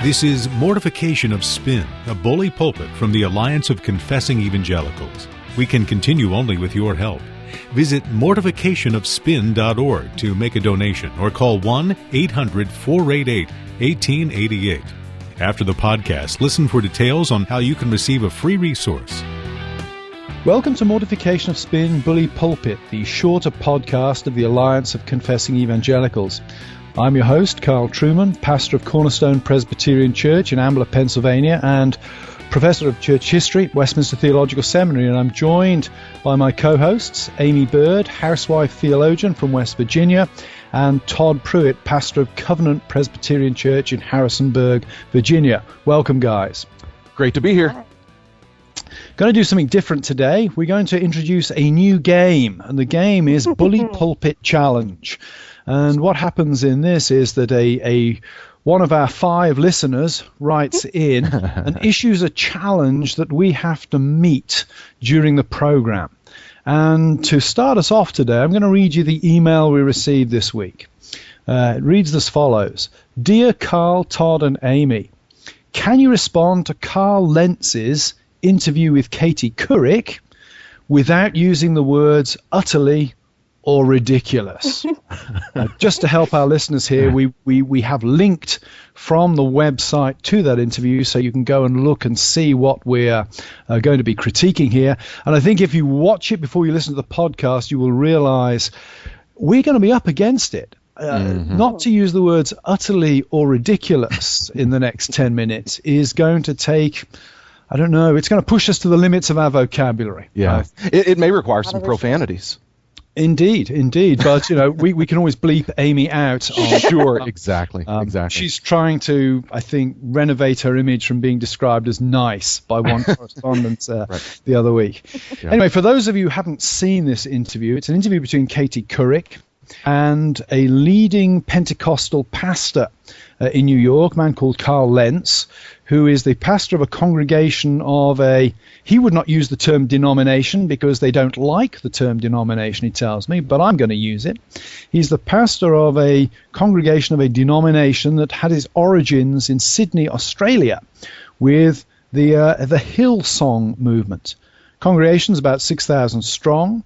This is Mortification of Spin, a bully pulpit from the Alliance of Confessing Evangelicals. We can continue only with your help. Visit mortificationofspin.org to make a donation or call 1-800-488-1888. After the podcast, listen for details on how you can receive a free resource. Welcome to Mortification of Spin, Bully Pulpit, the shorter podcast of the Alliance of Confessing Evangelicals. I'm your host, Carl Truman, pastor of Cornerstone Presbyterian Church in Ambler, Pennsylvania, and professor of church history at Westminster Theological Seminary, and I'm joined by my co-hosts, Amy Bird, housewife theologian from West Virginia, and Todd Pruitt, pastor of Covenant Presbyterian Church in Harrisonburg, Virginia. Welcome, guys. Great to be here. Going to do something different today. We're going to introduce a new game, and the game is Bully Pulpit Challenge. And what happens in this is that one of our 5 listeners writes in and issues a challenge that we have to meet during the program. And to start us off today, I'm going to read you the email we received this week. It reads as follows. Dear Carl, Todd, and Amy, can you respond to Carl Lentz's interview with Katie Couric without using the words utterly or ridiculous? Just to help our listeners here, we have linked from the website to that interview, so you can go and look and see what we're going to be critiquing here. And I think if you watch it before you listen to the podcast, you will realize we're going to be up against it. Not to use the words utterly or ridiculous in the next 10 minutes is going to take, I don't know, it's going to push us to the limits of our vocabulary. Yeah, it may require some profanities. Indeed. But, we can always bleep Amy out. Sure, exactly. She's trying to, I think, renovate her image from being described as nice by one correspondent the other week. Yeah. Anyway, for those of you who haven't seen this interview, it's an interview between Katie Couric and a leading Pentecostal pastor in New York, a man called Carl Lentz, who is the pastor of a congregation of he would not use the term denomination because they don't like the term denomination, he tells me, but I'm going to use it. He's the pastor of a congregation of a denomination that had its origins in Sydney, Australia, with the Hillsong movement. Congregation's about 6,000 strong.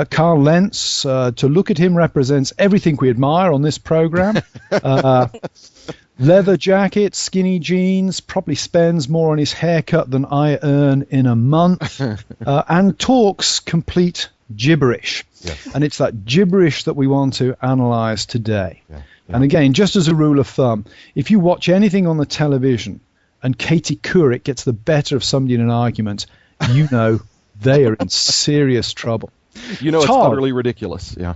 Carl Lentz, to look at him, represents everything we admire on this program. Leather jacket, skinny jeans, probably spends more on his haircut than I earn in a month, and talks complete gibberish. Yes. And it's that gibberish that we want to analyze today. Yeah. And again, just as a rule of thumb, if you watch anything on the television and Katie Couric gets the better of somebody in an argument, you know they are in serious trouble. You know, Todd, it's utterly ridiculous. Yeah.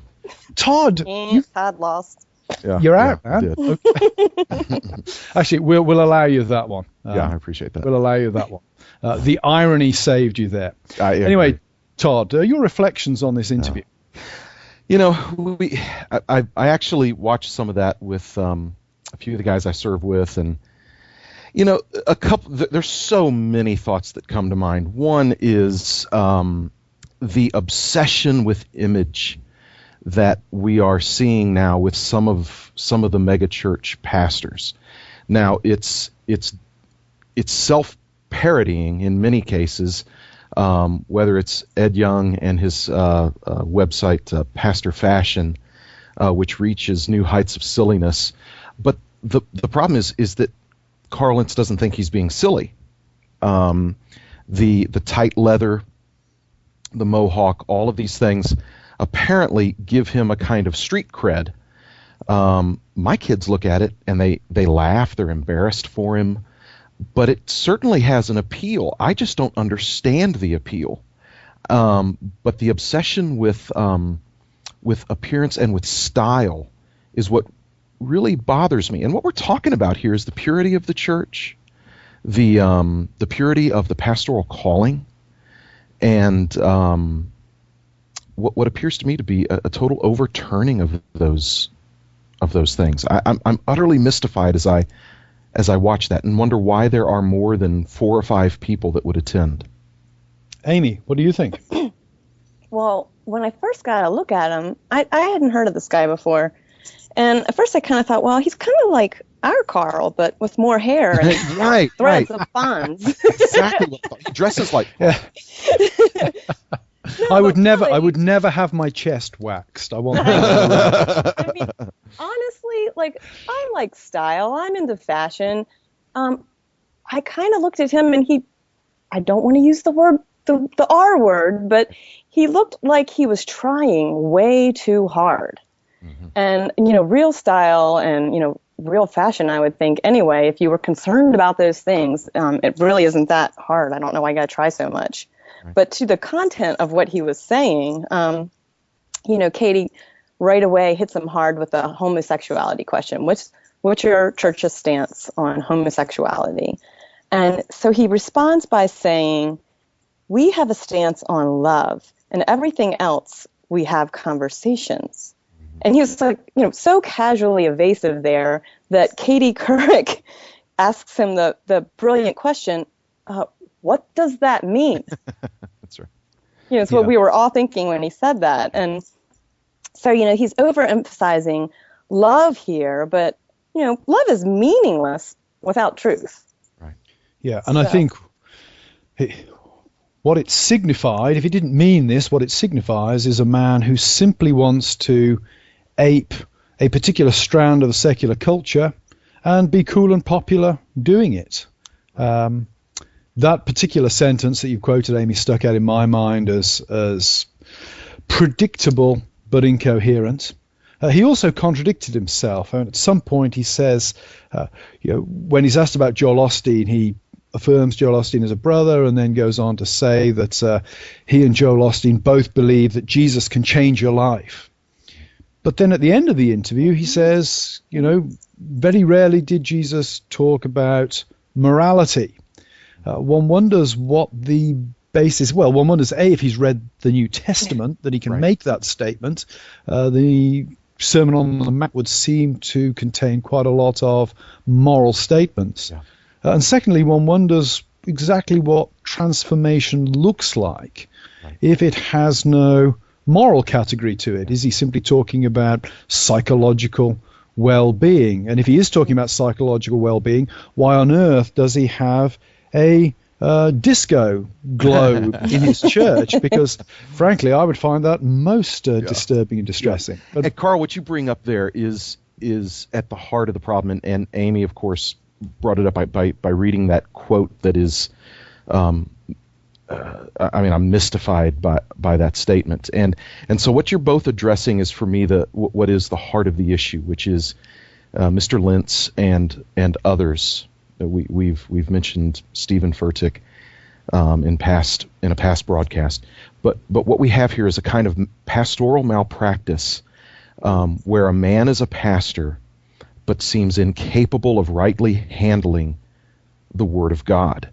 Todd, Todd lost. Yeah, you're out, man. Okay. Actually, we'll allow you that one. I appreciate that. We'll allow you that one. The irony saved you there. Anyway, Todd, your reflections on this interview. I actually watched some of that with a few of the guys I serve with, and there's so many thoughts that come to mind. One is the obsession with image that we are seeing now with some of the megachurch pastors. Now it's self-parodying in many cases, whether it's Ed Young and his website Pastor Fashion, which reaches new heights of silliness. But the problem is that Carl Lentz doesn't think he's being silly. The tight leather, the mohawk, all of these things apparently give him a kind of street cred. My kids look at it and they laugh, they're embarrassed for him, but it certainly has an appeal. I just don't understand the appeal. But the obsession with appearance and with style is what really bothers me. And what we're talking about here is the purity of the church, the purity of the pastoral calling, and what appears to me to be a total overturning of those things. I'm utterly mystified as I watch that and wonder why there are more than 4 or 5 people that would attend. Amy, what do you think? Well, when I first got a look at him, I hadn't heard of this guy before, And at first I kind of thought, well, he's kind of like our Carl, but with more hair and threads of bonds. Exactly. He dresses like. Yeah. No, I would never really, have my chest waxed. I want. I mean, honestly, like, I like style. I'm into fashion. I kind of looked at him, and I don't want to use the R word, but he looked like he was trying way too hard. Mm-hmm. And, real style and, real fashion, I would think anyway, if you were concerned about those things, it really isn't that hard. I don't know why you got to try so much. Right. But to the content of what he was saying, Katie right away hits him hard with the homosexuality question. What's your church's stance on homosexuality? And so he responds by saying, we have a stance on love, and everything else we have conversations. And he was like, so casually evasive there that Katie Couric asks him the brilliant question, what does that mean? That's right. It's what we were all thinking when he said that. And so, he's overemphasizing love here, but, love is meaningless without truth. Right. Yeah, and so. I think what it signified, if he didn't mean this, what it signifies is a man who simply wants to ape a particular strand of the secular culture and be cool and popular doing it. That particular sentence that you quoted, Amy, stuck out in my mind as predictable but incoherent. He also contradicted himself. And at some point he says, when he's asked about Joel Osteen, he affirms Joel Osteen as a brother and then goes on to say that he and Joel Osteen both believe that Jesus can change your life. But then at the end of the interview, he says, very rarely did Jesus talk about morality. One wonders what the basis. Well, one wonders, A, if he's read the New Testament, that he can make that statement. The Sermon on the Mount would seem to contain quite a lot of moral statements. Yeah. And secondly, one wonders exactly what transformation looks like if it has no moral category to it. Is he simply talking about psychological well-being? And if he is talking about psychological well-being, why on earth does he have a disco globe in his church? Because, frankly, I would find that most disturbing and distressing. Yeah. But, and Carl, what you bring up there is at the heart of the problem, and Amy, of course, brought it up by reading that quote that is, I'm mystified by that statement. And so what you're both addressing is, for me, what is the heart of the issue, which is Mr. Lentz and others. We've mentioned Stephen Furtick in a past broadcast, but what we have here is a kind of pastoral malpractice where a man is a pastor but seems incapable of rightly handling the Word of God,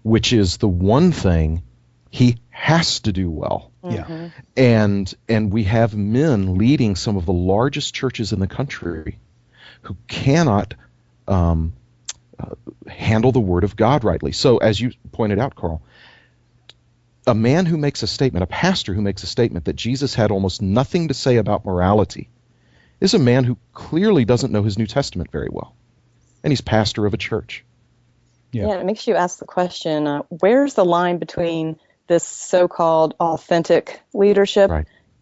which is the one thing he has to do well. Yeah. And we have men leading some of the largest churches in the country who cannot handle the Word of God rightly. So, as you pointed out, Carl, a man who makes a statement, a pastor who makes a statement that Jesus had almost nothing to say about morality, is a man who clearly doesn't know his New Testament very well. And he's pastor of a church. Yeah, it makes you ask the question, where's the line between this so-called authentic leadership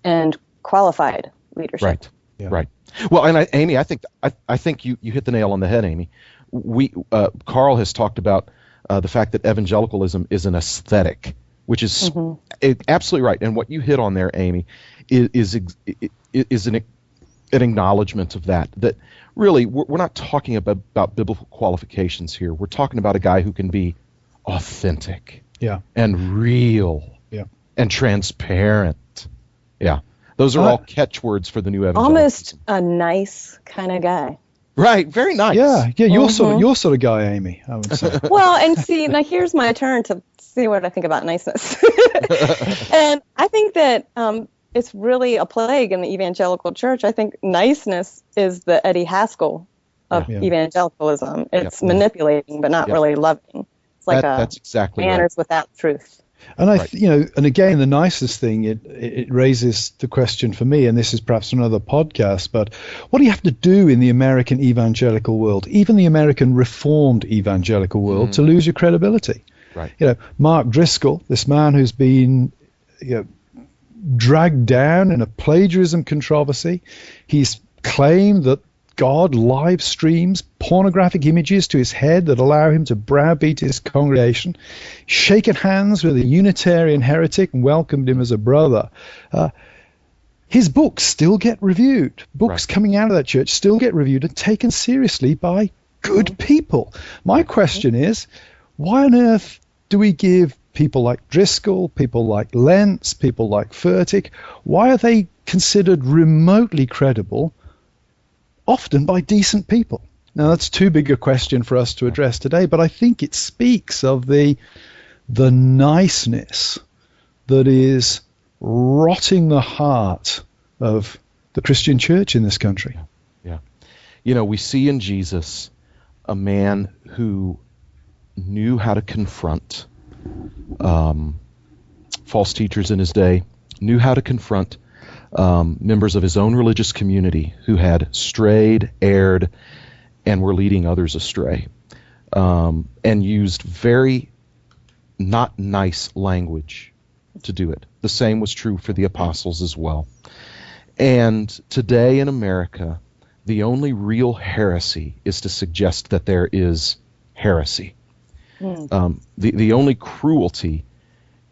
and qualified leadership? Right, right. Well, and Amy, I think you hit the nail on the head, Amy. Carl has talked about the fact that evangelicalism is an aesthetic, which is absolutely right. And what you hit on there, Amy, is an acknowledgement of that really we're not talking about biblical qualifications here. We're talking about a guy who can be authentic and real and transparent. Yeah. Those are all catchwords for the new evangelicalism. Almost a nice kind of guy. Right, very nice. Yeah, your sort of guy, Amy, I would say. Well, and see, now here's my turn to see what I think about niceness. And I think that it's really a plague in the evangelical church. I think niceness is the Eddie Haskell of evangelicalism. It's manipulating, but not really loving. It's like that's exactly manners without truth. And Right. and again, the nicest thing, it raises the question for me, and this is perhaps another podcast, but what do you have to do in the American evangelical world, even the American Reformed evangelical world, to lose your credibility? Right. Mark Driscoll, this man who's been dragged down in a plagiarism controversy, he's claimed that God live streams pornographic images to his head that allow him to browbeat his congregation, shaken hands with a Unitarian heretic and welcomed him as a brother. His books still get reviewed. Books coming out of that church still get reviewed and taken seriously by good people. My question is, why on earth do we give people like Driscoll, people like Lentz, people like Furtick, why are they considered remotely credible, often by decent people? Now, that's too big a question for us to address today, but I think it speaks of the niceness that is rotting the heart of the Christian church in this country. Yeah. We see in Jesus a man who knew how to confront false teachers in his day, knew how to confront members of his own religious community who had strayed, erred, and were leading others astray, and used very not nice language to do it. The same was true for the apostles as well. And today in America, the only real heresy is to suggest that there is heresy. The only cruelty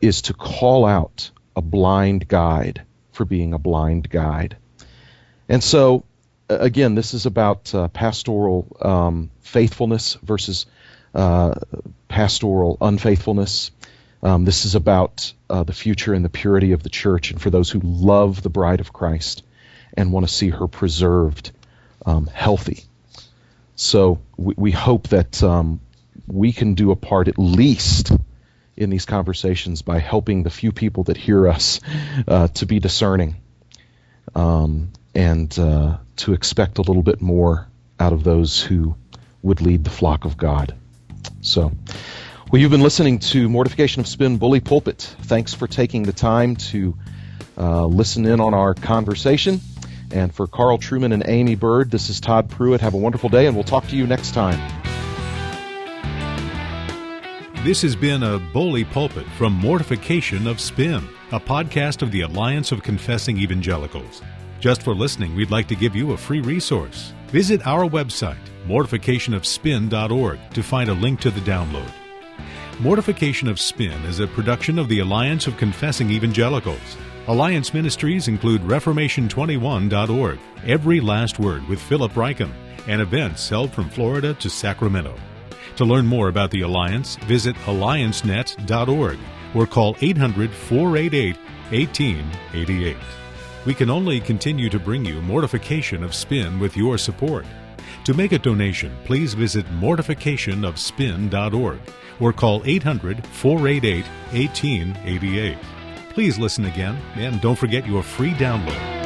is to call out a blind guide for being a blind guide. And so, again, this is about pastoral faithfulness versus pastoral unfaithfulness. This is about the future and the purity of the church, and for those who love the bride of Christ and want to see her preserved healthy. So we hope that we can do a part at least in these conversations by helping the few people that hear us to be discerning and to expect a little bit more out of those who would lead the flock of God. So, well, you've been listening to Mortification of Spin Bully Pulpit. Thanks for taking the time to listen in on our conversation. And for Carl Truman and Amy Bird, this is Todd Pruitt. Have a wonderful day, and we'll talk to you next time. This has been a Bully Pulpit from Mortification of Spin, a podcast of the Alliance of Confessing Evangelicals. Just for listening, we'd like to give you a free resource. Visit our website, mortificationofspin.org, to find a link to the download. Mortification of Spin is a production of the Alliance of Confessing Evangelicals. Alliance ministries include Reformation21.org, Every Last Word with Philip Rycombe, and events held from Florida to Sacramento. To learn more about the Alliance, visit alliancenet.org or call 800-488-1888. We can only continue to bring you Mortification of Spin with your support. To make a donation, please visit mortificationofspin.org or call 800-488-1888. Please listen again, and don't forget your free download.